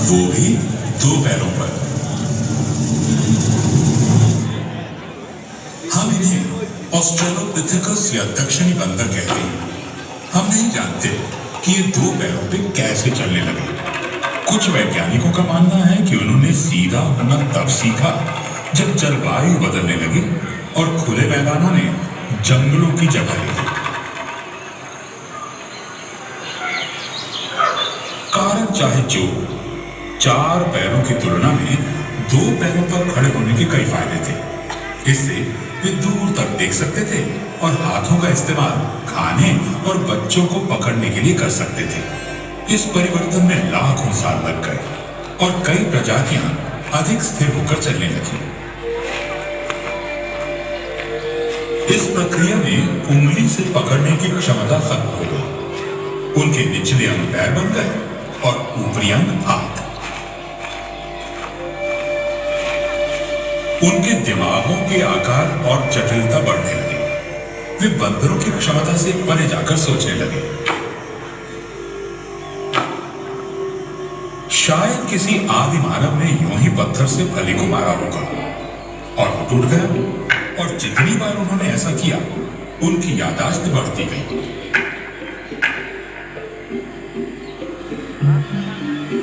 वो भी दो पैरों पर। हम इन्हें ऑस्ट्रेलोपिथेकस या दक्षिणी बंदर कहते हैं। हम नहीं जानते कि ये दो पैरों पे कैसे चलने लगे। कुछ वैज्ञानिकों का मानना है कि उन्होंने सीधा होना तब सीखा जब जलवायु बदलने लगी और खुले मैदानों ने जंगलों की जगह ले ली। कारण चाहे जो, चार पैरों की तुलना में दो पैरों पर खड़े होने के कई फायदे थे। इससे वे दूर तक देख सकते थे और हाथों का इस्तेमाल खाने और बच्चों को पकड़ने के लिए कर सकते थे। इस परिवर्तन में लाखों साल लग गए और कई प्रजातियां अधिक स्थिर होकर चलने लगी। इस प्रक्रिया में उंगली से पकड़ने की क्षमता खत्म हो गई। उनके निचले अंग पैर बन गए और ऊपरी अंग हाथ। उनके दिमागों के आकार और जटिलता बढ़ने लगी। वे बंदरों की क्षमता से परे जाकर सोचने लगे। शायद किसी आदि मानव ने यूं ही पत्थर से फली को मारा होगा और वो टूट गया। और जितनी बार उन्होंने ऐसा किया, उनकी याददाश्त बढ़ती गई।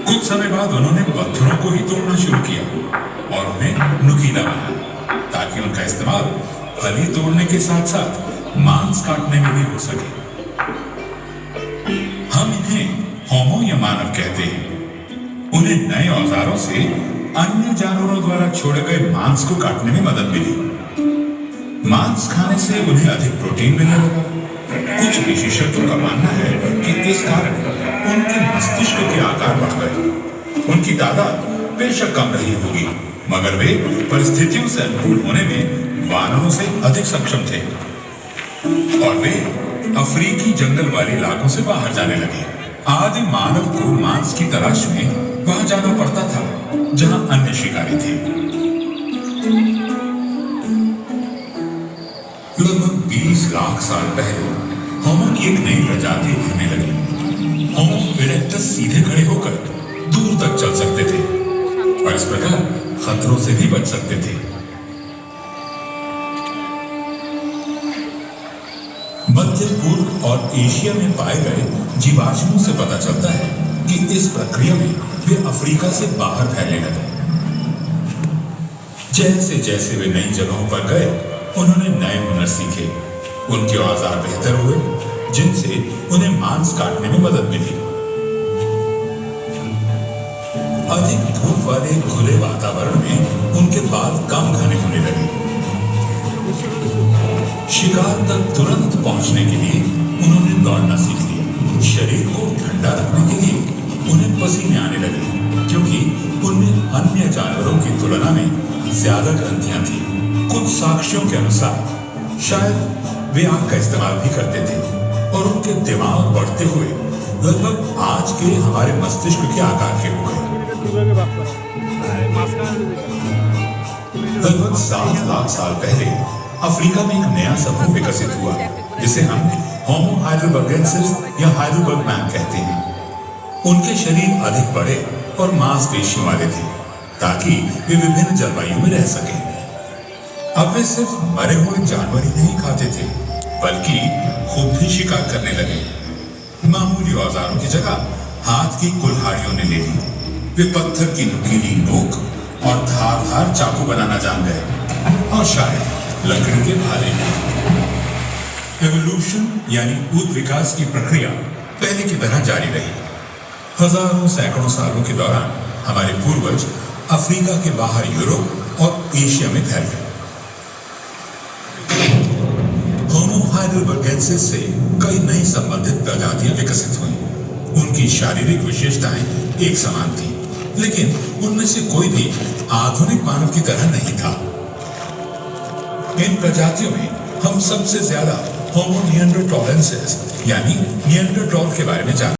कुछ समय बाद उन्होंने पत्थरों को ही तोड़ना शुरू किया और उन्हें नुकीला बनाया ताकि उनका इस्तेमाल फली तोड़ने के साथ साथ मांस काटने में भी हो सके। हम इन्हें होमो या मानव कहते हैं। उन्हें नए औजारों से अन्य जानवरों द्वारा छोड़े गए मांस को काटने में मदद मिली। मांस खाने से उन्हें अधिक प्रोटीन मिलने लगा। कुछ विशेषज्ञों का मानना है कि इस कारण उनके मस्तिष्क के आकार बढ़ गए। उनकी तादाद बेशक कम रही होगी, मगर वे परिस्थितियों से अनुकूल होने में वानरों से अधिक सक्षम थे और वे अफ्रीकी जंगल वाले इलाकों से बाहर जाने लगे। आदि मानव को मांस की तलाश में वहां जाना पड़ता था जहां अन्य शिकारी थे। लगभग 20 लाख साल पहले होमो की एक नई प्रजाति उभरने लगी। होमो इरेक्टस सीधे खड़े होकर दूर तक चल सकते थे और इस प्रकार खतरों से भी बच सकते थे। मध्य पूर्व और एशिया में पाए गए जीवाश्मों से पता चलता है कि इस प्रक्रिया में वे अफ्रीका से बाहर फैलने लगे। जैसे जैसे वे नई जगहों पर गए, उन्होंने नए हुनर सीखे। उनके औजार बेहतर हुए, जिनसे उन्हें मांस काटने में मदद मिली। अधिक धूप वाले खुले वातावरण में उनके बाल कम घने होने लगे। शिकार तक तुरंत पहुंचने के लिए उन्होंने दौड़ना सीख लिया। शरीर को ठंडा रखने के लिए उन्हें पसीने आने लगे, क्योंकि उनमें अन्य जानवरों की तुलना में ज्यादा ग्रंथियां थी। कुछ साक्ष्यों के अनुसार शायद वे आग का इस्तेमाल भी करते थे और उनके दिमाग बढ़ते हुए लगभग आज के हमारे मस्तिष्क के आकार के हो गए। लगभग 7 लाख साल पहले अफ्रीका में एक नया समूह विकसित हुआ जिसे हम होमो हाइडेलबर्गेंसिस या हाइडेलबर्ग मैन कहते हैं। उनके शरीर अधिक बड़े और मांसपेशियों वाले थे ताकि वे विभिन्न जलवायु में रह सके। अब वे सिर्फ मरे हुए जानवर ही नहीं खाते थे, बल्कि खुद भी शिकार करने लगे। मामूली औजारों की जगह हाथ की कुल्हाड़ियों ने ले ली। वे पत्थर की नुकीली नोक और धारदार चाकू बनाना जान गए और शायद लकड़ी के भाले भी। एवोल्यूशन यानी उत विकास की प्रक्रिया पहले की तरह जारी रही। हजारों सैकड़ों सालों के दौरान हमारे पूर्वज अफ्रीका के बाहर यूरोप और एशिया में फैल गए। होमो हाइडेलबर्गेंसिस से कई नई संबंधित प्रजातियां विकसित हुई। उनकी शारीरिक विशेषताएं एक समान थी, लेकिन उनमें से कोई भी आधुनिक मानव की तरह नहीं था। इन प्रजातियों में हम सबसे ज्यादा होमो निएंडरटॉलेंसिस यानी निएंडरटॉल के बारे में जानते हैं।